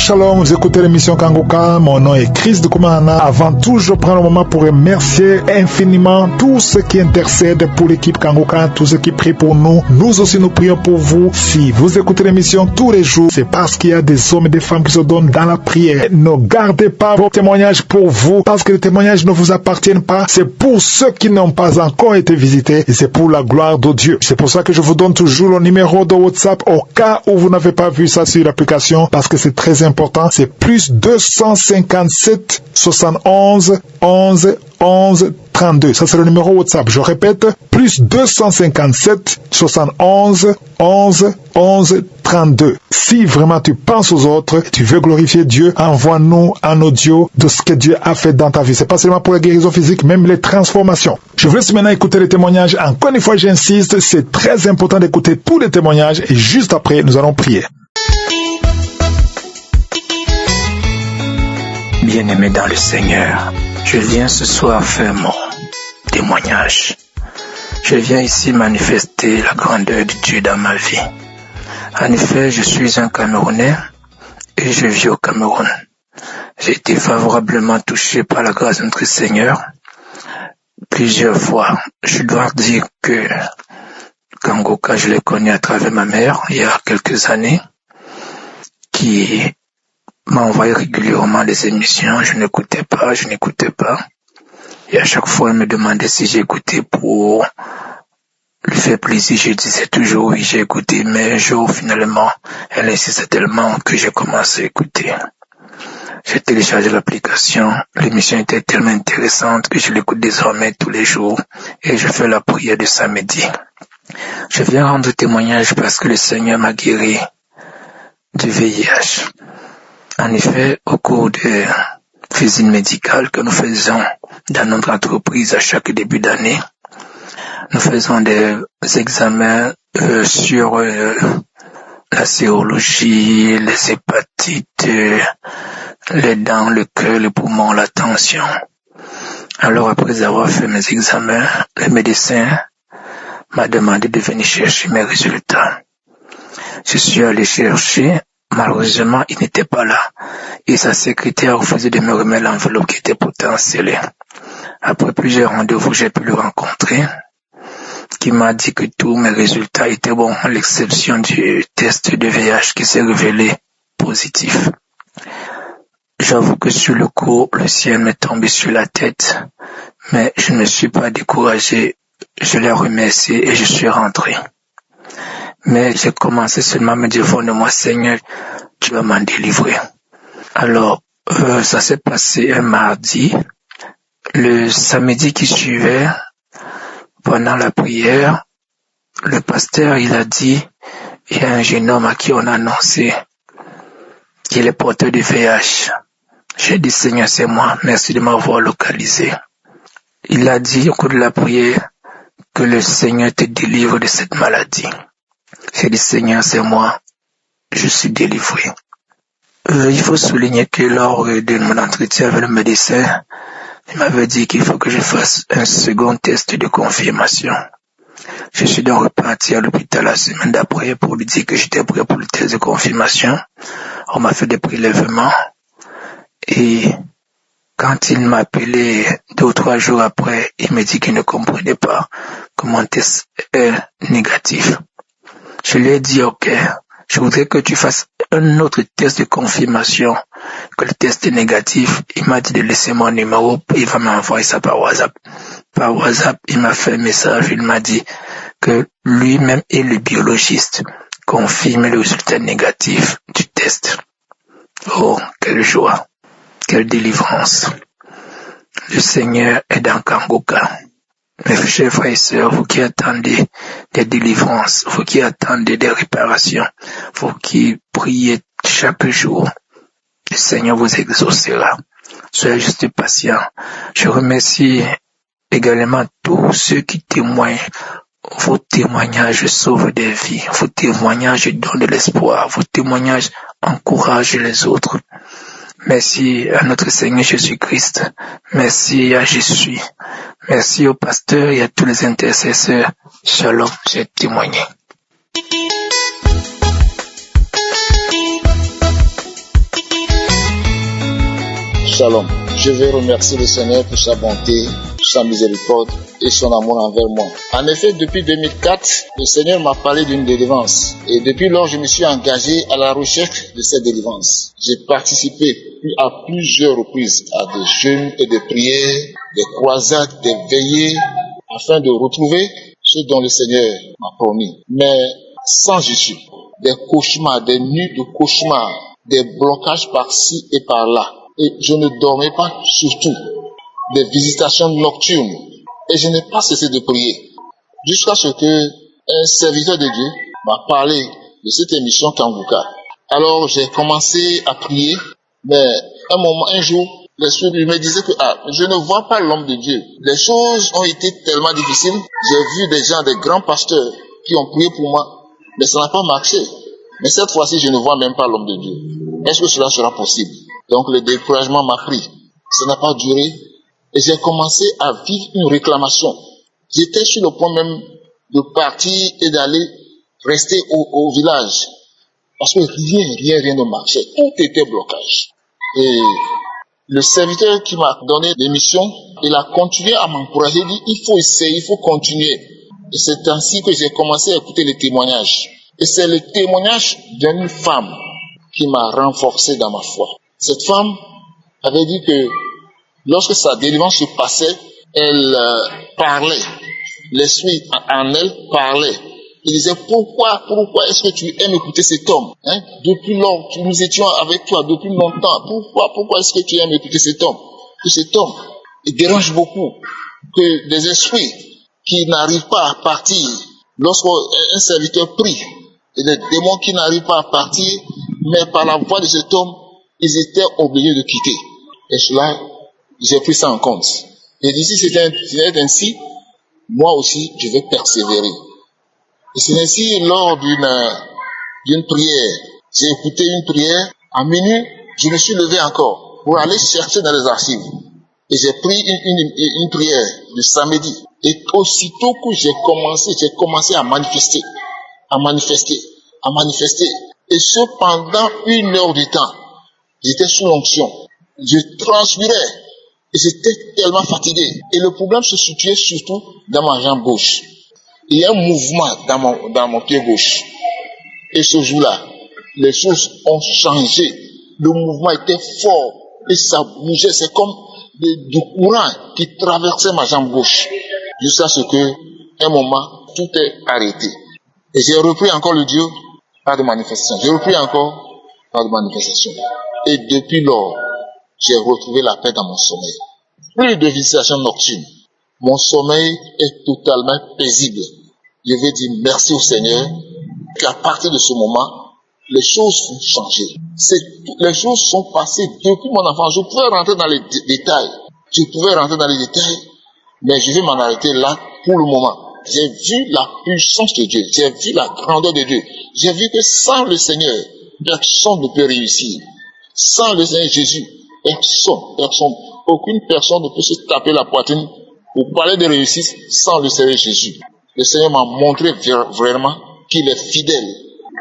Shalom, vous écoutez l'émission Kangoka, mon nom est Chris de Koumana. Avant tout, je prends le moment pour remercier infiniment tous ceux qui intercèdent pour l'équipe Kangoka, tous ceux qui prient pour nous. Nous aussi, nous prions pour vous. Si vous écoutez l'émission tous les jours, c'est parce qu'il y a des hommes et des femmes qui se donnent dans la prière. Ne gardez pas vos témoignages pour vous, parce que les témoignages ne vous appartiennent pas. C'est pour ceux qui n'ont pas encore été visités et c'est pour la gloire de Dieu. C'est pour ça que je vous donne toujours le numéro de WhatsApp au cas où vous n'avez pas vu ça sur l'application, parce que c'est très important. C'est plus 257 71 11 11 32. Ça, c'est le numéro WhatsApp. Je répète, plus 257 71 11 11 32. Si vraiment tu penses aux autres, tu veux glorifier Dieu, envoie-nous un audio de ce que Dieu a fait dans ta vie. C'est pas seulement pour la guérison physique, même les transformations. Je vous laisse maintenant écouter les témoignages. Encore une fois, j'insiste, c'est très important d'écouter tous les témoignages et juste après, nous allons prier. Bien-aimé dans le Seigneur, je viens ce soir faire mon témoignage. Je viens ici manifester la grandeur de Dieu dans ma vie. En effet, je suis un Camerounais et je vis au Cameroun. J'ai été favorablement touché par la grâce de notre Seigneur plusieurs fois. Je dois dire que Kangoka, je l'ai connu à travers ma mère il y a quelques années, qui m'a envoyé régulièrement des émissions. Je n'écoutais pas. Et à chaque fois, elle me demandait si j'écoutais pour lui faire plaisir. Je disais toujours oui, j'ai écouté, mais un jour, finalement, elle insistait tellement que j'ai commencé à écouter. J'ai téléchargé l'application. L'émission était tellement intéressante que je l'écoute désormais tous les jours et je fais la prière de samedi. Je viens rendre témoignage parce que le Seigneur m'a guéri du VIH. En effet, au cours des visites médicales que nous faisons dans notre entreprise à chaque début d'année, nous faisons des examens sur la sérologie, les hépatites, les dents, le cœur, le poumon, la tension. Alors après avoir fait mes examens, le médecin m'a demandé de venir chercher mes résultats. Je suis allé chercher. Malheureusement, il n'était pas là et sa secrétaire a refusé de me remettre l'enveloppe qui était pourtant scellée. Après plusieurs rendez-vous, j'ai pu le rencontrer, qui m'a dit que tous mes résultats étaient bons, à l'exception du test de VIH qui s'est révélé positif. J'avoue que sur le coup, le ciel m'est tombé sur la tête, mais je ne me suis pas découragé. Je l'ai remercié et je suis rentré. Mais j'ai commencé seulement à me dire, de moi, Seigneur, tu vas m'en délivrer. Alors, ça s'est passé un mardi. Le samedi qui suivait, pendant la prière, le pasteur, il a dit, il y a un jeune homme à qui on a annoncé qu'il est porteur du VIH. J'ai dit, Seigneur, c'est moi, merci de m'avoir localisé. Il a dit au cours de la prière que le Seigneur te délivre de cette maladie. J'ai dit, Seigneur, c'est moi, je suis délivré. Il faut souligner que lors de mon entretien avec le médecin, il m'avait dit qu'il faut que je fasse un second test de confirmation. Je suis donc reparti à l'hôpital la semaine d'après pour lui dire que j'étais prêt pour le test de confirmation. On m'a fait des prélèvements et quand il m'a appelé 2 ou 3 jours après, il m'a dit qu'il ne comprenait pas que mon test est négatif. Je lui ai dit, ok, je voudrais que tu fasses un autre test de confirmation, que le test est négatif. Il m'a dit de laisser mon numéro, il va m'envoyer ça par WhatsApp. Par WhatsApp, il m'a fait un message, il m'a dit que lui-même et le biologiste confirment le résultat négatif du test. Oh, quelle joie, quelle délivrance. Le Seigneur est dans Kangoka. Mes chers frères et sœurs, vous qui attendez des délivrances, vous qui attendez des réparations, vous qui priez chaque jour, le Seigneur vous exaucera. Soyez juste patients. Je remercie également tous ceux qui témoignent. Vos témoignages sauvent des vies. Vos témoignages donnent de l'espoir. Vos témoignages encouragent les autres. Merci à notre Seigneur Jésus-Christ. Merci à Jésus. Merci au pasteur et à tous les intercesseurs. Shalom, j'ai témoigné. Shalom. Je veux remercier le Seigneur pour sa bonté, sa miséricorde et son amour envers moi. En effet, depuis 2004, le Seigneur m'a parlé d'une délivrance. Et depuis lors, je me suis engagé à la recherche de cette délivrance. J'ai participé à plusieurs reprises à des jeûnes et des prières, des croisades, des veillées, afin de retrouver ce dont le Seigneur m'a promis. Mais sans issue. Des cauchemars, des nuits de cauchemars, des blocages par-ci et par-là. Et je ne dormais pas, surtout des visitations nocturnes. Et je n'ai pas cessé de prier. Jusqu'à ce que un serviteur de Dieu m'a parlé de cette émission Kanguka. Alors j'ai commencé à prier, mais un jour, l'Esprit me disait que je ne vois pas l'homme de Dieu. Les choses ont été tellement difficiles. J'ai vu des gens, des grands pasteurs qui ont prié pour moi, mais ça n'a pas marché. Mais cette fois-ci, je ne vois même pas l'homme de Dieu. Est-ce que cela sera possible? Donc le découragement m'a pris. Ça n'a pas duré. Et j'ai commencé à vivre une réclamation. J'étais sur le point même de partir et d'aller rester au village. Parce que rien ne marchait. Tout était blocage. Et le serviteur qui m'a donné l'émission, il a continué à m'encourager. Il dit, il faut essayer, il faut continuer. Et c'est ainsi que j'ai commencé à écouter les témoignages. Et c'est le témoignage d'une femme qui m'a renforcé dans ma foi. Cette femme avait dit que lorsque sa délivrance se passait, elle parlait. L'esprit en elle parlait. Il disait, pourquoi est-ce que tu aimes écouter cet homme? Depuis lors, nous étions avec toi depuis longtemps. Pourquoi est-ce que tu aimes écouter cet homme? Que cet homme, il dérange beaucoup. Que des esprits qui n'arrivent pas à partir, lorsqu'un serviteur prie, et des démons qui n'arrivent pas à partir, mais par la voix de cet homme, ils étaient obligés de quitter. Et cela, j'ai pris ça en compte. Et d'ici, c'est ainsi, moi aussi, je vais persévérer. Et c'est ainsi, lors d'une prière, j'ai écouté une prière, à minuit, je me suis levé encore pour aller chercher dans les archives. Et j'ai pris une prière le samedi. Et aussitôt que j'ai commencé à manifester. Et ce, pendant 1 heure du temps, j'étais sous l'onction. Je transpirais. Et j'étais tellement fatigué. Et le problème se situait surtout dans ma jambe gauche. Il y a un mouvement dans mon pied gauche. Et ce jour-là, les choses ont changé. Le mouvement était fort. Et ça bougeait. C'est comme du courant qui traversait ma jambe gauche. Jusqu'à ce que, un moment, tout est arrêté. Et j'ai repris encore le Dieu, pas de manifestation. J'ai repris encore, pas de manifestation. Et depuis lors, j'ai retrouvé la paix dans mon sommeil. Plus de visitations nocturnes. Mon sommeil est totalement paisible. Je vais dire merci au Seigneur qu'à partir de ce moment, les choses vont changer. Les choses sont passées depuis mon enfance. Je pouvais rentrer dans les détails. Mais je vais m'en arrêter là pour le moment. J'ai vu la puissance de Dieu. J'ai vu la grandeur de Dieu. J'ai vu que sans le Seigneur, personne ne peut réussir. Sans le Seigneur Jésus, personne, aucune personne ne peut se taper la poitrine pour parler de réussite sans le Seigneur Jésus. Le Seigneur m'a montré vraiment qu'il est fidèle.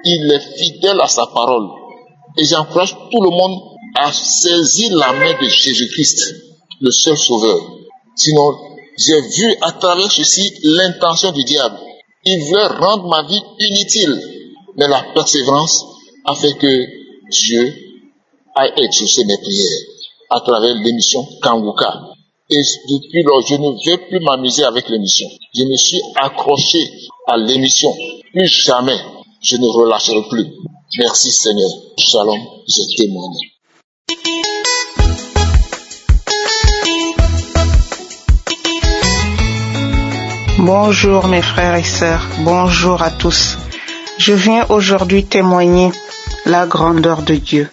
Il est fidèle à sa parole. Et j'encourage tout le monde à saisir la main de Jésus-Christ, le seul sauveur. Sinon, j'ai vu à travers ceci l'intention du diable. Il voulait rendre ma vie inutile. Mais la persévérance a fait que Dieu a exaucé mes prières à travers l'émission Kanguka. Et depuis lors, je ne vais plus m'amuser avec l'émission. Je me suis accroché à l'émission. Plus jamais, je ne relâcherai plus. Merci Seigneur. Shalom, j'ai témoigné. Bonjour mes frères et sœurs, bonjour à tous. Je viens aujourd'hui témoigner la grandeur de Dieu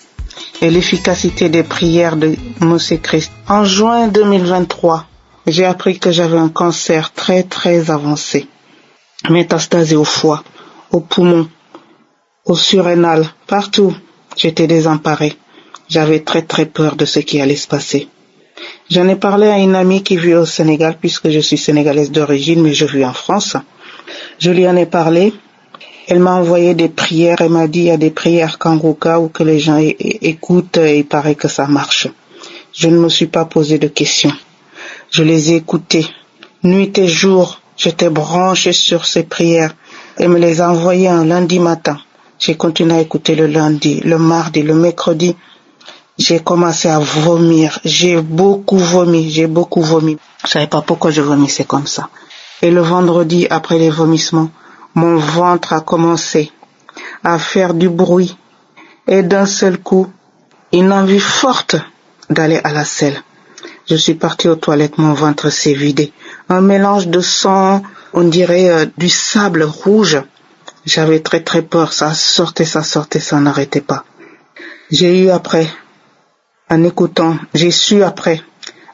et l'efficacité des prières de Monsieur Christ. En juin 2023, j'ai appris que j'avais un cancer très avancé, métastasé au foie, au poumon, au surrénal, partout. J'étais désemparée. J'avais très peur de ce qui allait se passer. J'en ai parlé à une amie qui vit au Sénégal, puisque je suis sénégalaise d'origine, mais je vis en France. Je lui en ai parlé. Elle m'a envoyé des prières. Elle m'a dit, il y a des prières Kanguka où que les gens écoutent et il paraît que ça marche. Je ne me suis pas posé de questions. Je les ai écoutées. Nuit et jour, j'étais branché sur ces prières et me les envoyais un lundi matin. J'ai continué à écouter le lundi, le mardi, le mercredi. J'ai commencé à vomir. J'ai beaucoup vomi. Je savais pas pourquoi je vomissais comme ça. Et le vendredi, après les vomissements, mon ventre a commencé à faire du bruit. Et d'un seul coup, une envie forte d'aller à la selle. Je suis partie aux toilettes, mon ventre s'est vidé. Un mélange de sang, on dirait du sable rouge. J'avais très peur, ça sortait, ça n'arrêtait pas. J'ai su après,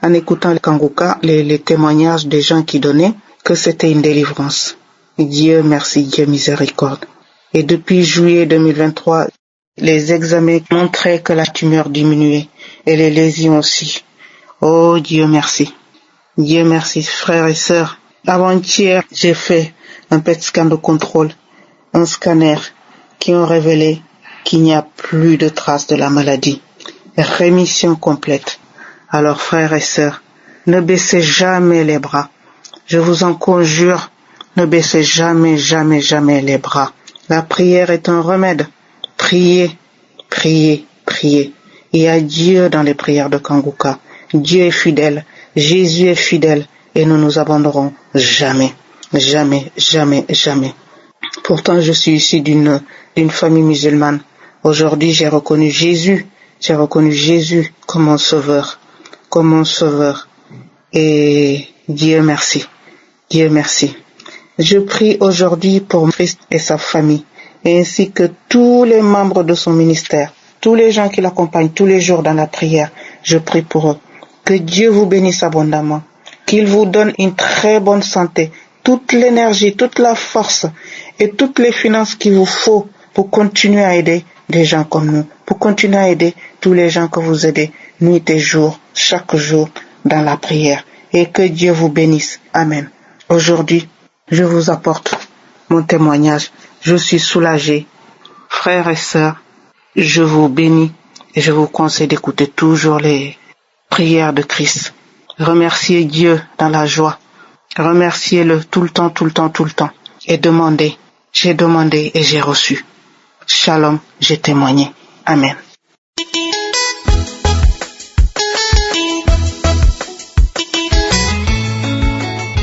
en écoutant le Kanguka, les témoignages des gens qui donnaient, que c'était une délivrance. Dieu merci, Dieu miséricorde. Et depuis juillet 2023, les examens montraient que la tumeur diminuait et les lésions aussi. Oh Dieu merci. Dieu merci, frères et sœurs. Avant-hier, j'ai fait un PET scan de contrôle, un scanner qui ont révélé qu'il n'y a plus de traces de la maladie. Rémission complète. Alors frères et sœurs, ne baissez jamais les bras. Je vous en conjure, ne baissez jamais les bras. La prière est un remède. Priez. Il y a Dieu dans les prières de Kanguka. Dieu est fidèle, Jésus est fidèle et nous nous abandonnerons jamais. Pourtant, je suis issu d'une famille musulmane. Aujourd'hui, j'ai reconnu Jésus comme mon sauveur. Et Dieu merci. Je prie aujourd'hui pour Christ et sa famille, ainsi que tous les membres de son ministère, tous les gens qui l'accompagnent tous les jours dans la prière. Je prie pour eux. Que Dieu vous bénisse abondamment, qu'il vous donne une très bonne santé, toute l'énergie, toute la force et toutes les finances qu'il vous faut pour continuer à aider des gens comme nous, pour continuer à aider tous les gens que vous aidez nuit et jour, chaque jour dans la prière. Et que Dieu vous bénisse. Amen. Aujourd'hui, je vous apporte mon témoignage. Je suis soulagé. Frères et sœurs, je vous bénis et je vous conseille d'écouter toujours les prières de Christ. Remerciez Dieu dans la joie. Remerciez-le tout le temps. Et demandez. J'ai demandé et j'ai reçu. Shalom, j'ai témoigné. Amen.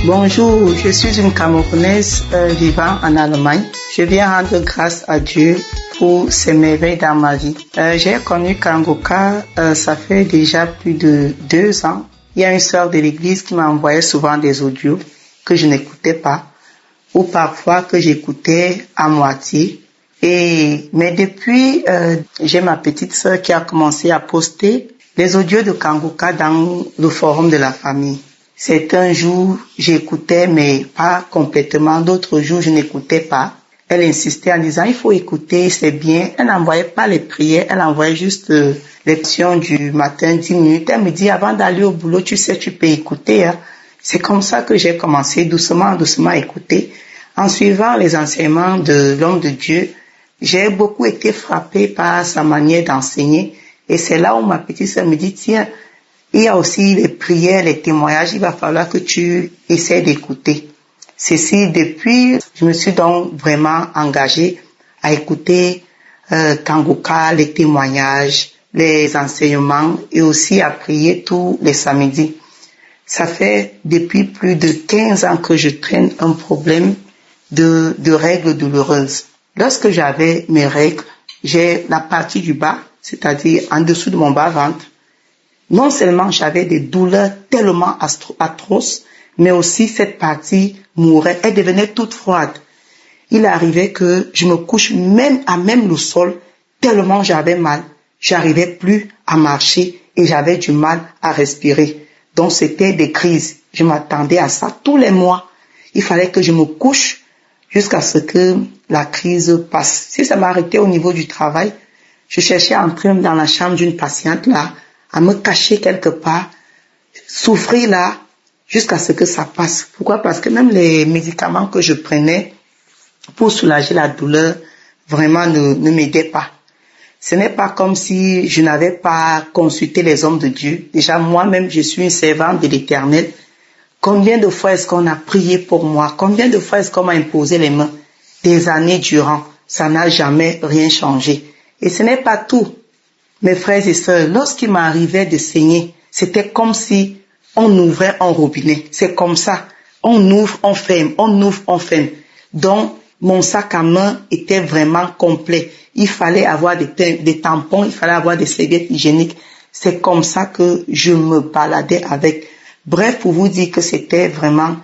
Bonjour, je suis une Camerounaise vivant en Allemagne. Je viens rendre grâce à Dieu pour ses merveilles dans ma vie. J'ai connu Kanguka, ça fait déjà plus de 2 ans. Il y a une sœur de l'église qui m'envoyait souvent des audios que je n'écoutais pas, ou parfois que j'écoutais à moitié. Mais depuis, j'ai ma petite sœur qui a commencé à poster les audios de Kanguka dans le forum de la famille. Certains jours, j'écoutais, mais pas complètement. D'autres jours, je n'écoutais pas. Elle insistait en disant, il faut écouter, c'est bien. Elle n'envoyait pas les prières, elle envoyait juste les prières du matin, 10 minutes. Elle me dit, avant d'aller au boulot, tu sais, tu peux écouter. Hein. C'est comme ça que j'ai commencé doucement à écouter. En suivant les enseignements de l'homme de Dieu, j'ai beaucoup été frappée par sa manière d'enseigner. Et c'est là où ma petite sœur me dit, tiens, il y a aussi les prières, les témoignages, il va falloir que tu essaies d'écouter. Ceci, depuis, je me suis donc vraiment engagée à écouter Kanguka, les témoignages, les enseignements et aussi à prier tous les samedis. Ça fait depuis plus de 15 ans que je traîne un problème de règles douloureuses. Lorsque j'avais mes règles, j'ai la partie du bas, c'est-à-dire en dessous de mon bas-ventre. Non seulement j'avais des douleurs tellement atroces, mais aussi cette partie mourait, elle devenait toute froide. Il arrivait que je me couche même le sol, tellement j'avais mal. J'arrivais plus à marcher et j'avais du mal à respirer. Donc c'était des crises. Je m'attendais à ça tous les mois. Il fallait que je me couche jusqu'à ce que la crise passe. Si ça m'arrêtait au niveau du travail, je cherchais à entrer dans la chambre d'une patiente là, à me cacher quelque part, souffrir là, jusqu'à ce que ça passe. Pourquoi? Parce que même les médicaments que je prenais pour soulager la douleur, vraiment ne m'aidaient pas. Ce n'est pas comme si je n'avais pas consulté les hommes de Dieu. Déjà, moi-même, je suis une servante de l'Éternel. Combien de fois est-ce qu'on a prié pour moi? Combien de fois est-ce qu'on m'a imposé les mains? Des années durant, ça n'a jamais rien changé. Et ce n'est pas tout. Mes frères et sœurs, lorsqu'il m'arrivait de saigner, c'était comme si on ouvrait un robinet. C'est comme ça. On ouvre, on ferme, on ouvre, on ferme. Donc, mon sac à main était vraiment complet. Il fallait avoir des tampons, il fallait avoir des serviettes hygiéniques. C'est comme ça que je me baladais avec. Bref, pour vous dire que c'était vraiment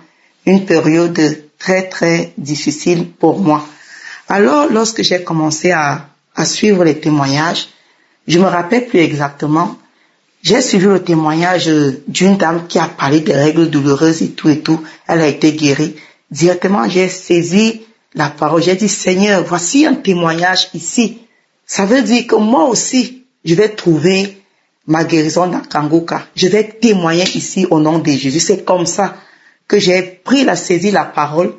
une période très, très difficile pour moi. Alors, lorsque j'ai commencé à suivre les témoignages, je me rappelle plus exactement, j'ai suivi le témoignage d'une dame qui a parlé des règles douloureuses et tout. Elle a été guérie. Directement, j'ai saisi la parole. J'ai dit, Seigneur, voici un témoignage ici. Ça veut dire que moi aussi, je vais trouver ma guérison dans Kangoka. Je vais témoigner ici au nom de Jésus. C'est comme ça que j'ai saisi la parole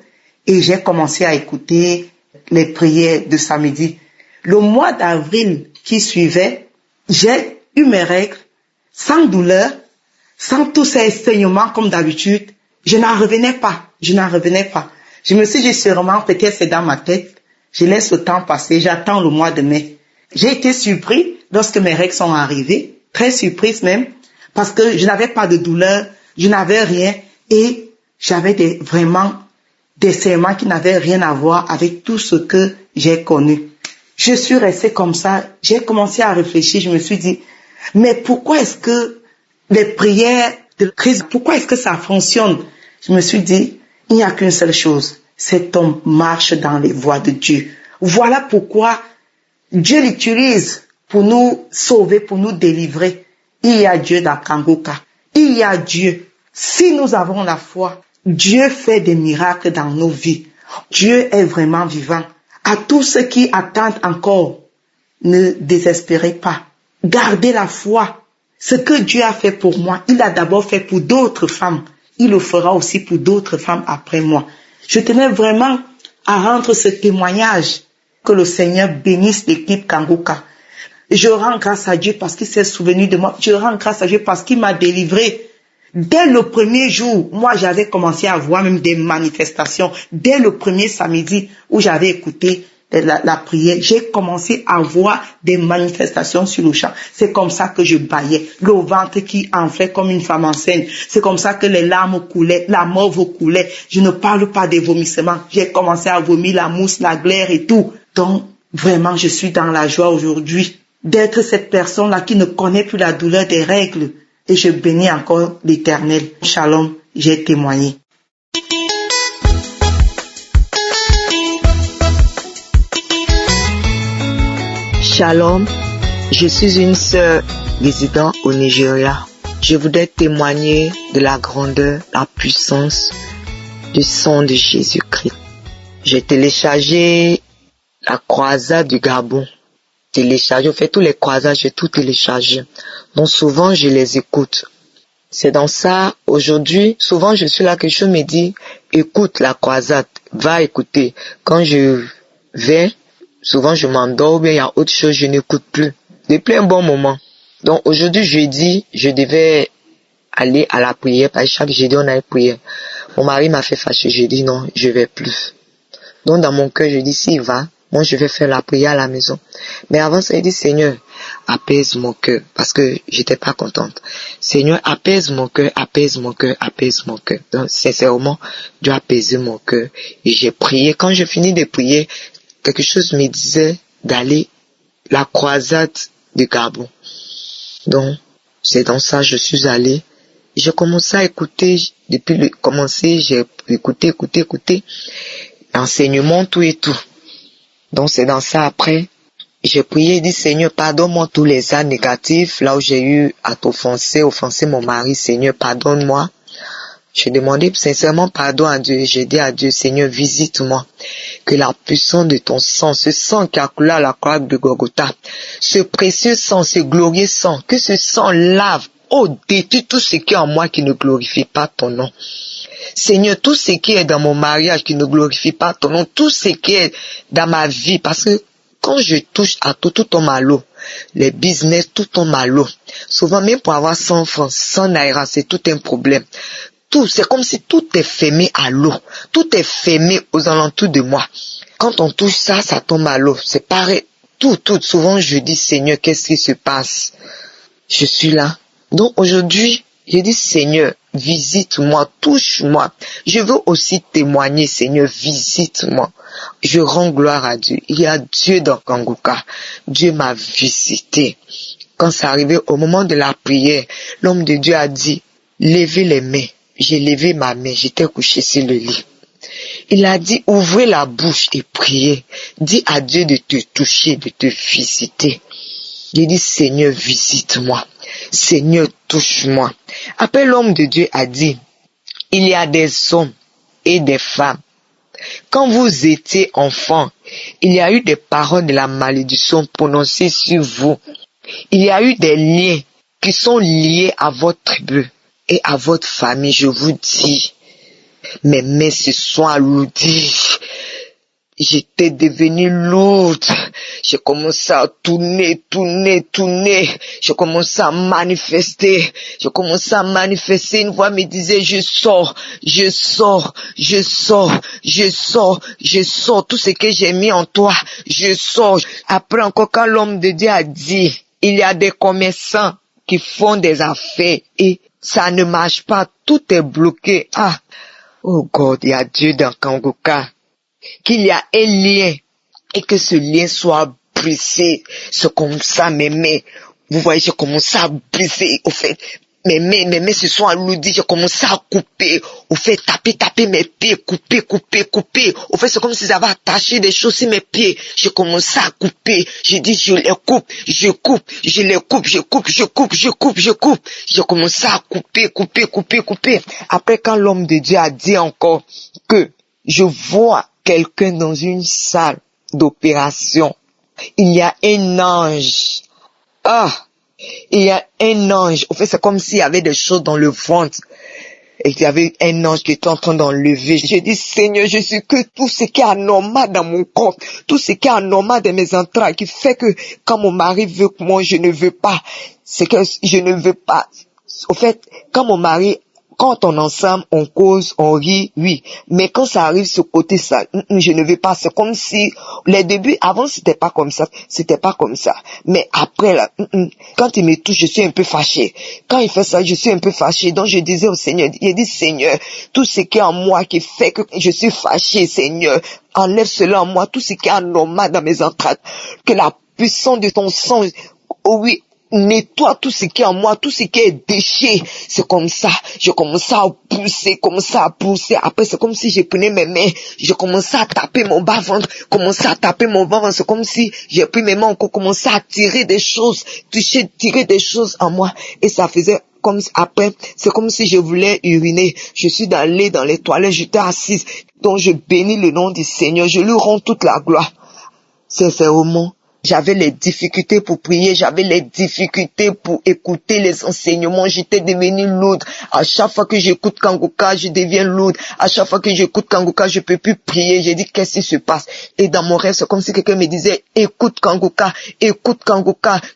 et j'ai commencé à écouter les prières de samedi. Le mois d'avril qui suivait, j'ai eu mes règles sans douleur, sans tous ces saignements comme d'habitude. Je n'en revenais pas. Je me suis dit sûrement, peut-être c'est dans ma tête. Je laisse le temps passer, j'attends le mois de mai. J'ai été surpris lorsque mes règles sont arrivées, très surprise même, parce que je n'avais pas de douleur, je n'avais rien et j'avais vraiment des saignements qui n'avaient rien à voir avec tout ce que j'ai connu. Je suis restée comme ça, j'ai commencé à réfléchir, je me suis dit, mais pourquoi est-ce que les prières de Christ, pourquoi est-ce que ça fonctionne? Je me suis dit, il n'y a qu'une seule chose, c'est qu'on marche dans les voies de Dieu. Voilà pourquoi Dieu l'utilise pour nous sauver, pour nous délivrer. Il y a Dieu dans Kangoka. Il y a Dieu. Si nous avons la foi, Dieu fait des miracles dans nos vies. Dieu est vraiment vivant. À tous ceux qui attendent encore, ne désespérez pas. Gardez la foi. Ce que Dieu a fait pour moi, il l'a d'abord fait pour d'autres femmes. Il le fera aussi pour d'autres femmes après moi. Je tenais vraiment à rendre ce témoignage. Que le Seigneur bénisse l'équipe Kangoka. Je rends grâce à Dieu parce qu'il s'est souvenu de moi. Je rends grâce à Dieu parce qu'il m'a délivré. Dès le premier jour, moi j'avais commencé à voir même des manifestations. Dès le premier samedi où j'avais écouté la prière, j'ai commencé à voir des manifestations sur le champ. C'est comme ça que je bâillais. Le ventre qui enflait comme une femme enceinte. C'est comme ça que les larmes coulaient, la morve coulait. Je ne parle pas des vomissements. J'ai commencé à vomir la mousse, la glaire et tout. Donc, vraiment, je suis dans la joie aujourd'hui d'être cette personne-là qui ne connaît plus la douleur des règles. Et je bénis encore l'Éternel. Shalom, j'ai témoigné. Shalom, je suis une sœur résidant au Nigeria. Je voudrais témoigner de la grandeur, la puissance du sang de Jésus-Christ. J'ai téléchargé la croisade du Gabon. J'ai fait tous les croisades, j'ai tout téléchargé. Donc souvent, je les écoute. C'est dans ça, aujourd'hui, souvent je suis là, quelque chose me dit, écoute la croisade, va écouter. Quand je vais, souvent je m'endors, mais il y a autre chose, je n'écoute plus. Depuis un bon moment. Donc aujourd'hui, jeudi, je devais aller à la prière, parce que chaque jeudi on a une prière. Mon mari m'a fait fâcher, j'ai dit non, je vais plus. Donc dans mon cœur, je dis s'il va, moi je vais faire la prière à la maison. Mais avant ça, il dit Seigneur, apaise mon cœur, parce que j'étais pas contente. Seigneur, apaise mon cœur, apaise mon cœur, apaise mon cœur. Donc sincèrement, Dieu a apaisé mon cœur. Et j'ai prié. Quand je finis de prier, quelque chose me disait d'aller la croisade du Gabon. Donc c'est dans ça que je suis allé. J'ai commencé à écouter, depuis le commencer, j'ai écouté, l'enseignement, tout et tout. Donc c'est dans ça après, j'ai prié et dit Seigneur, pardonne-moi tous les actes négatifs, là où j'ai eu à offenser mon mari, Seigneur, pardonne-moi. J'ai demandé sincèrement pardon à Dieu, j'ai dit à Dieu, Seigneur, visite-moi, que la puissance de ton sang, ce sang qui a coulé à la croix de Golgotha, ce précieux sang, ce glorieux sang, que ce sang lave, détruit tout ce qui est en moi qui ne glorifie pas ton nom. Seigneur, tout ce qui est dans mon mariage qui ne glorifie pas ton nom, tout ce qui est dans ma vie, parce que quand je touche à tout tombe à l'eau. les business, tout tombe à l'eau. Souvent, même pour avoir 100 francs, 100 naira, c'est tout un problème. Tout, c'est comme si tout est fermé à l'eau. Tout est fermé aux alentours de moi. Quand on touche ça, ça tombe à l'eau. C'est pareil. Tout. Souvent, je dis, Seigneur, qu'est-ce qui se passe? Je suis là. Donc, aujourd'hui, je dis, Seigneur, visite-moi, touche-moi. Je veux aussi témoigner, Seigneur, visite-moi. Je rends gloire à Dieu. Il y a Dieu dans Kanguka. Dieu m'a visité. Quand c'est arrivé au moment de la prière, l'homme de Dieu a dit, levez les mains. J'ai levé ma main, j'étais couché sur le lit. Il a dit, ouvrez la bouche et priez. Dis à Dieu de te toucher, de te visiter. Il dit, Seigneur, visite-moi. Seigneur, touche-moi. Après, l'homme de Dieu a dit, il y a des hommes et des femmes. Quand vous étiez enfant, il y a eu des paroles de la malédiction prononcées sur vous. Il y a eu des liens qui sont liés à votre tribu et à votre famille. Je vous dis, mes mains se sont alourdies. J'étais devenue lourde. J'ai commencé à tourner. J'ai commencé à manifester. Une voix me disait, je sors. Tout ce que j'ai mis en toi, je sors. Après encore, quand l'homme de Dieu a dit, il y a des commerçants qui font des affaires et ça ne marche pas. Tout est bloqué. Oh God, il y a Dieu dans Kanguka. Qu'il y a un lien et que ce lien soit brisé. C'est comme ça, mes mains. Vous voyez, j'ai commencé à briser. Au fait, mes mains se sont alourdies. J'ai commencé à couper. Au fait, taper mes pieds. Couper. Au fait, c'est comme si j'avais attaché des choses sur mes pieds. J'ai commencé à couper. J'ai dit, je les coupe. J'ai commencé à couper. Après, quand l'homme de Dieu a dit encore que je vois quelqu'un dans une salle d'opération. Il y a un ange. Il y a un ange. En fait, c'est comme s'il y avait des choses dans le ventre. Et il y avait un ange qui était en train d'enlever. J'ai dit, Seigneur, je suis que tout ce qui est anormal dans mon corps, tout ce qui est anormal dans mes entrailles, qui fait que quand mon mari veut que moi, je ne veux pas. C'est que je ne veux pas. Au fait, quand mon mari, quand on est ensemble, on cause, on rit, oui. Mais quand ça arrive ce côté ça, je ne veux pas. C'est comme si, les débuts, avant c'était pas comme ça. Mais après là, quand il me touche, je suis un peu fâché. Quand il fait ça, je suis un peu fâché. Donc je disais au Seigneur, il dit, Seigneur, tout ce qui est en moi qui fait que je suis fâché, Seigneur, enlève cela en moi, tout ce qui est anormal dans mes entrailles. Que la puissance de ton sang, oh oui, nettoie tout ce qui est en moi, tout ce qui est déchet. C'est comme ça. Je commençais à pousser. Après, c'est comme si je prenais mes mains. Je commençais à taper mon bas-ventre. C'est comme si j'ai pris mes mains encore, commençais à tirer des choses, tirer des choses en moi. Et ça faisait comme après, c'est comme si je voulais uriner. Je suis allée dans les toilettes, j'étais assise. Donc, je bénis le nom du Seigneur. Je lui rends toute la gloire. Sincèrement. J'avais les difficultés pour prier, j'avais les difficultés pour écouter les enseignements, j'étais devenue lourde. À chaque fois que j'écoute Kanguka, je deviens lourde. À chaque fois que j'écoute Kanguka, je peux plus prier. J'ai dit, qu'est-ce qui se passe? Et dans mon rêve, c'est comme si quelqu'un me disait, écoute Kanguka,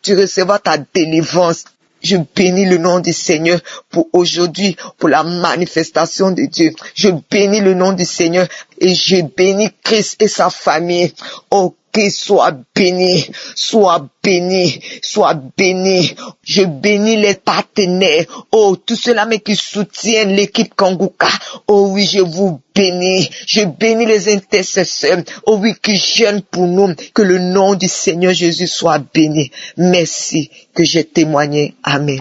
tu recevras ta délivrance. Je bénis le nom du Seigneur pour aujourd'hui, pour la manifestation de Dieu. Je bénis le nom du Seigneur et je bénis Christ et sa famille. Oh, qu'il soit béni. Je bénis les partenaires. Oh, tous ceux-là qui soutiennent l'équipe Kanguka. Oh oui, je vous bénis. Je bénis les intercesseurs. Oh oui, qui jeûnent pour nous. Que le nom du Seigneur Jésus soit béni. Merci que j'ai témoigné. Amen.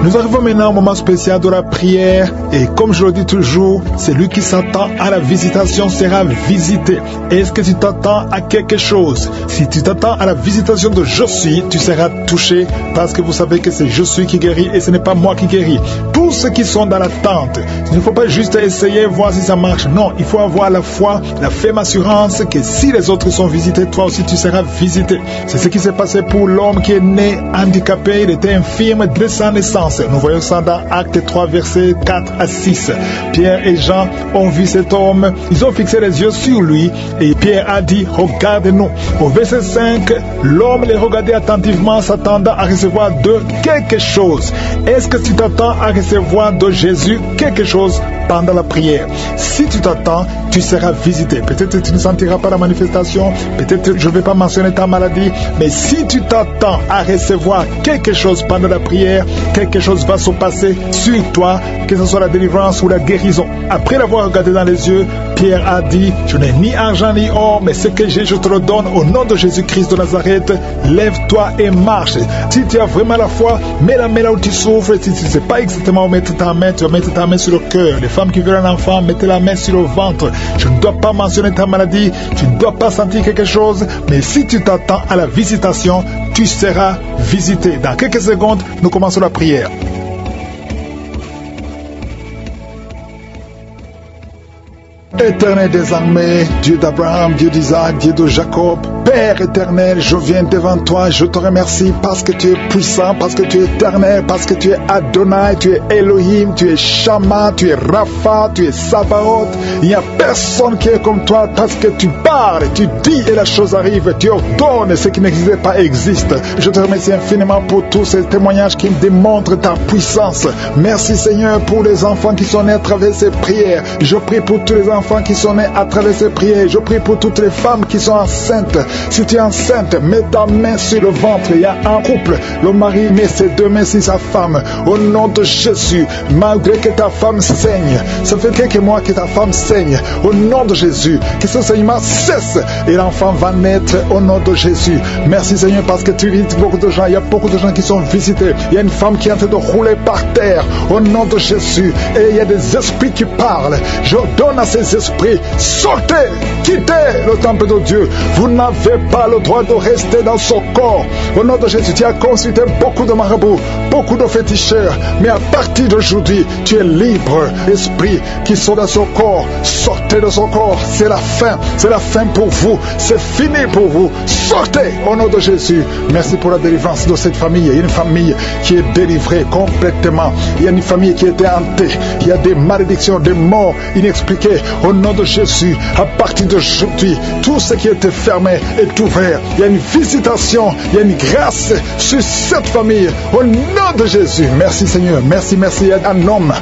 Nous arrivons maintenant au moment spécial de la prière et comme je le dis toujours, celui qui s'attend à la visitation sera visité. Est-ce que tu t'attends à quelque chose? Si tu t'attends à la visitation de je suis, tu seras touché parce que vous savez que c'est je suis qui guérit et ce n'est pas moi qui guéris. Tous ceux qui sont dans l'attente, il ne faut pas juste essayer voir si ça marche. Non, il faut avoir la foi, la ferme assurance que si les autres sont visités, toi aussi tu seras visité. C'est ce qui s'est passé pour l'homme qui est né handicapé, il était infirme dès sa naissance. délivrance. Nous voyons ça dans Actes 3, versets 4 à 6. Pierre et Jean ont vu cet homme, ils ont fixé les yeux sur lui et Pierre a dit, regarde-nous. Au verset 5, l'homme les regardait attentivement, s'attendant à recevoir de quelque chose. Est-ce que tu t'attends à recevoir de Jésus quelque chose pendant la prière? Si tu t'attends, tu seras visité. Peut-être que tu ne sentiras pas la manifestation, peut-être que je ne vais pas mentionner ta maladie, mais si tu t'attends à recevoir quelque chose pendant la prière, quelque chose va se passer sur toi, que ce soit la délivrance ou la guérison. Après l'avoir regardé dans les yeux, Pierre a dit, je n'ai ni argent ni or, mais ce que j'ai, je te le donne au nom de Jésus-Christ de Nazareth. Lève-toi et marche. Si tu as vraiment la foi, mets la main là où tu souffres. Si tu ne sais pas exactement où mettre ta main, tu vas mettre ta main sur le cœur. Les femmes qui veulent un enfant, mettez la main sur le ventre. Je ne dois pas mentionner ta maladie, tu ne dois pas sentir quelque chose, mais si tu t'attends à la visitation, tu seras visité. Dans quelques secondes, nous commençons la prière. Éternel des armées, Dieu d'Abraham, Dieu d'Isaac, Dieu de Jacob, Père éternel, je viens devant toi, je te remercie parce que tu es puissant, parce que tu es éternel, parce que tu es Adonai, tu es Elohim, tu es Shama, tu es Rapha, tu es Sabaoth. Il n'y a personne qui est comme toi parce que tu parles, tu dis et la chose arrive, tu ordonnes, ce qui n'existait pas existe. Je te remercie infiniment pour tous ces témoignages qui me démontrent ta puissance. Merci Seigneur pour les enfants qui sont nés à travers ces prières. Je prie pour tous les enfants qui sont nés à travers ces prières. Je prie pour toutes les femmes qui sont enceintes. Si tu es enceinte, mets ta main sur le ventre. Il y a un couple, le mari met ses deux mains sur sa femme. Au nom de Jésus, malgré que ta femme saigne, ça fait quelques mois que ta femme saigne. Au nom de Jésus, que ce saignement cesse et l'enfant va naître au nom de Jésus. Merci Seigneur parce que tu visites beaucoup de gens. Il y a beaucoup de gens qui sont visités. Il y a une femme qui est en train de rouler par terre au nom de Jésus. Et il y a des esprits qui parlent. Je donne à ces esprits, sortez, quittez le temple de Dieu. Vous n'avez pas le droit de rester dans son corps. Au nom de Jésus, tu as consulté beaucoup de marabouts, beaucoup de féticheurs, mais à partir d'aujourd'hui, tu es libre. Esprits qui sont dans son corps, sortez de son corps. C'est la fin pour vous, c'est fini pour vous. Sortez au nom de Jésus. Merci pour la délivrance de cette famille. Il y a une famille qui est délivrée complètement. Il y a une famille qui était hantée. Il y a des malédictions, des morts inexpliquées. Au nom de Jésus, à partir d'aujourd'hui, tout ce qui était fermé est ouvert. Il y a une visitation, il y a une grâce sur cette famille. Au nom de Jésus, merci Seigneur, merci. Il y a un homme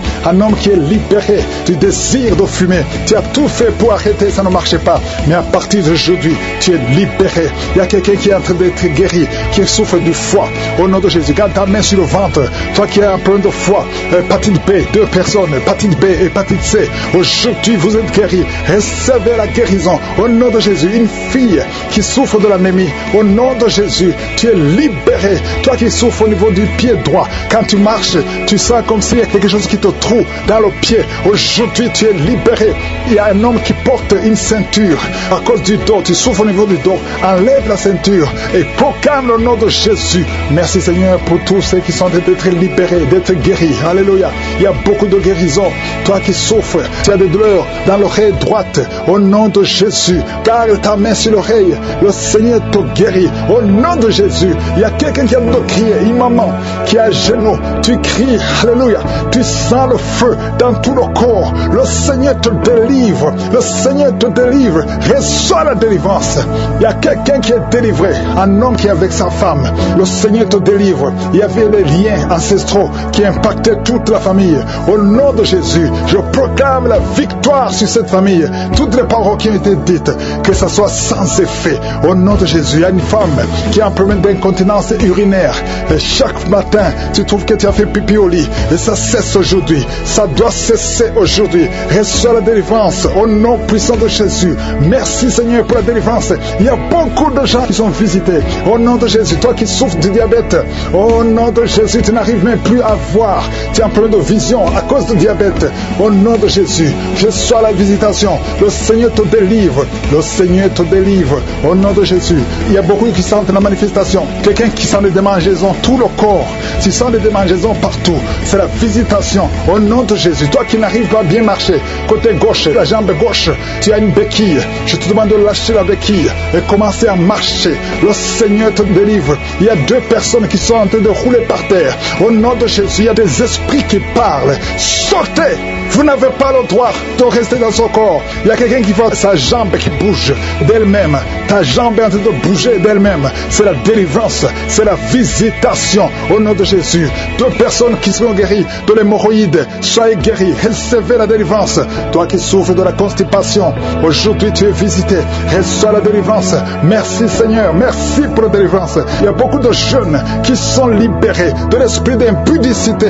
qui est libéré du désir de fumer. Tu as tout fait pour arrêter, ça ne marchait pas. Mais à partir d'aujourd'hui, tu es libéré. Il y a quelqu'un qui est en train d'être guéri, qui souffre du foie. Au nom de Jésus, garde ta main sur le ventre. Toi qui as un problème de foie, hépatite B, 2 personnes, hépatite B, hépatite C. Aujourd'hui, vous êtes guéris. Recevez la guérison. Au nom de Jésus, une fille qui souffre de l'anémie, au nom de Jésus, tu es libéré. Toi qui souffres au niveau du pied droit, quand tu marches, tu sens comme s'il y a quelque chose qui te trouve dans le pied. Aujourd'hui, tu es libéré. Il y a un homme qui porte une ceinture à cause du dos. Tu souffres au niveau du dos. Enlève la ceinture et proclame le nom de Jésus. Merci Seigneur pour tous ceux qui sont d'être libérés, d'être guéris. Alléluia. Il y a beaucoup de guérisons. Toi qui souffres, tu as des douleurs dans l'oreille droite. Au nom de Jésus, garde ta main sur l'oreille. Le Seigneur te guérit. Au nom de Jésus, il y a quelqu'un qui a de crier. Une maman qui est à genoux. Tu cries. Alléluia. Tu sens le feu dans tout le corps. Le Seigneur te délivre. Le Seigneur te délivre. Reçois la délivrance. Il y a quelqu'un qui est délivré. Un homme qui est avec sa femme. Le Seigneur te délivre. Il y avait les liens ancestraux qui impactaient toute la famille. Au nom de Jésus, je proclame la victoire sur cette famille. Toutes les paroles qui ont été dites, que ça soit sans effet. Au nom de Jésus, il y a une femme qui a un problème d'incontinence urinaire. Et chaque matin, tu trouves que tu as fait pipi au lit. Et ça cesse aujourd'hui. Ça doit cesser aujourd'hui. Reçois la délivrance au nom puissant de Jésus. Merci Seigneur pour la délivrance. Il y a beaucoup de gens qui sont visités. Au nom de Jésus, toi qui souffres du diabète, au nom de Jésus, tu n'arrives même plus à voir. Tu as un problème de vision à cause du diabète. Au nom de Jésus, reçois la visitation. Le Seigneur te délivre. Le Seigneur te délivre. Au nom de Jésus. Il y a beaucoup qui sentent la manifestation. Quelqu'un qui sent des démangeaisons, tout le corps. Tu sens des démangeaisons partout. C'est la visitation. Au nom de Jésus. Toi qui n'arrives pas à bien marcher, côté gauche, la jambe gauche, tu as une béquille. Je te demande de lâcher la béquille et commencer à marcher. Le Seigneur te délivre. Il y a 2 personnes qui sont en train de rouler par terre. Au nom de Jésus, il y a des esprits qui parlent. Sortez! Vous n'avez pas le droit de rester dans son corps. Il y a quelqu'un qui voit sa jambe qui bouge d'elle-même. Ta jambe est en train de bouger d'elle-même. C'est la délivrance. C'est la visitation. Au nom de Jésus. 2 personnes qui seront guéries de l'hémorroïde. Soyez guéris. Recevez la délivrance. Toi qui souffres de la constipation. Aujourd'hui tu es visité. Reçois la délivrance. Merci Seigneur. Merci pour la délivrance. Il y a beaucoup de jeunes qui sont libérés de l'esprit d'impudicité.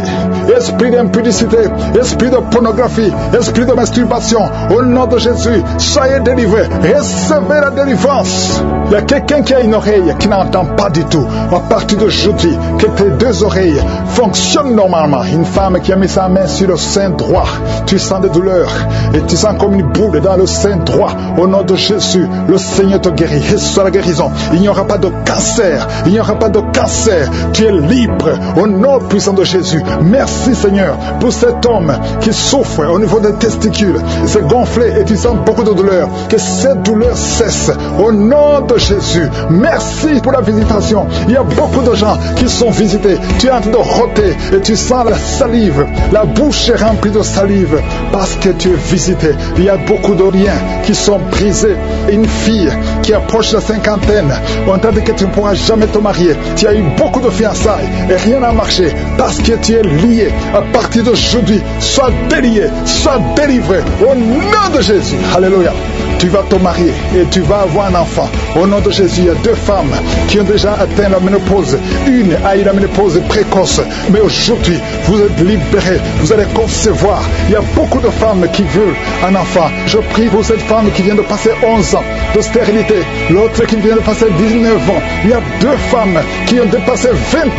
Esprit d'impudicité. Esprit de pornographie. Esprit de masturbation. Au nom de Jésus. Soyez délivrés. Recevez la délivrance. Il y a quelqu'un qui a une oreille qui n'entend pas du tout. À partir d'aujourd'hui, que tes 2 oreilles fonctionnent normalement. Une femme qui a mis sa main sur le sein droit. Tu sens des douleurs et tu sens comme une boule dans le sein droit. Au nom de Jésus, le Seigneur te guérit. Reçois la guérison. Il n'y aura pas de cancer. Il n'y aura pas de cancer. Tu es libre. Au nom puissant de Jésus. Merci Seigneur pour cet homme qui souffre au niveau des testicules. C'est gonflé et tu sens beaucoup de douleur. Que cette douleur cesse. Au nom de Jésus. Merci pour la visitation. Il y a beaucoup de gens qui sont visités. Tu es en train de roter et tu sens la salive. La bouche est remplie de salive parce que tu es visité. Il y a beaucoup de liens qui sont brisés. Une fille qui approche la cinquantaine, on t'a dit que tu ne pourras jamais te marier. Tu as eu beaucoup de fiançailles et rien n'a marché parce que tu es lié. À partir d'aujourd'hui, sois délié, sois délivré au nom de Jésus. Alléluia. Tu vas te marier et tu vas avoir un enfant. Au nom de Jésus, il y a 2 femmes qui ont déjà atteint la ménopause. Une a eu la ménopause précoce. Mais aujourd'hui, vous êtes libérés. Vous allez concevoir. Il y a beaucoup de femmes qui veulent un enfant. Je prie pour cette femme qui vient de passer 11 ans de stérilité. L'autre qui vient de passer 19 ans. Il y a 2 femmes qui ont dépassé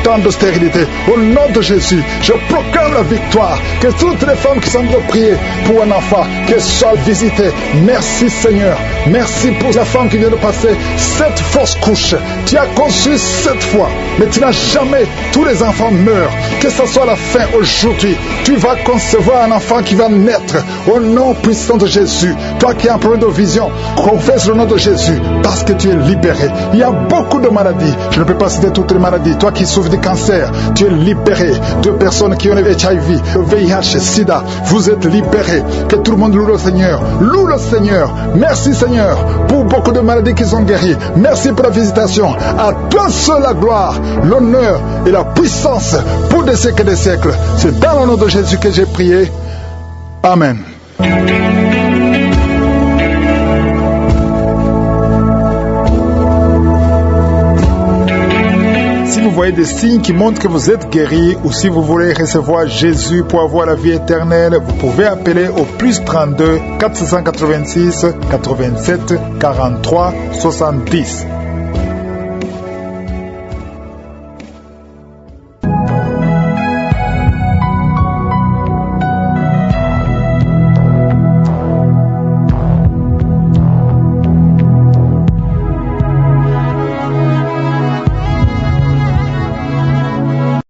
20 ans de stérilité. Au nom de Jésus, je proclame la victoire. Que toutes les femmes qui sont de prier pour un enfant, qu'elles soient visitées. Merci Seigneur. Merci pour la femme qui vient de passer 7 fausses couches. Tu as conçu 7 fois, mais tu n'as jamais. Tous les enfants meurent. Que ce soit la fin aujourd'hui, tu vas concevoir un enfant qui va naître. Au nom puissant de Jésus. Toi qui as un problème de vision, confesse le nom de Jésus parce que tu es libéré. Il y a beaucoup de maladies. Je ne peux pas citer toutes les maladies. Toi qui souffres de cancer, tu es libéré. 2 personnes qui ont le HIV, le VIH, SIDA, vous êtes libérés. Que tout le monde loue le Seigneur. Loue le Seigneur. Merci Seigneur pour beaucoup de maladies qui sont guéries. Merci pour la visitation. À toi seul la gloire, l'honneur et la puissance pour des siècles et des siècles. C'est dans le nom de Jésus que j'ai prié. Amen. Si vous voyez des signes qui montrent que vous êtes guéri ou si vous voulez recevoir Jésus pour avoir la vie éternelle, vous pouvez appeler au plus 32 486 87 43 70.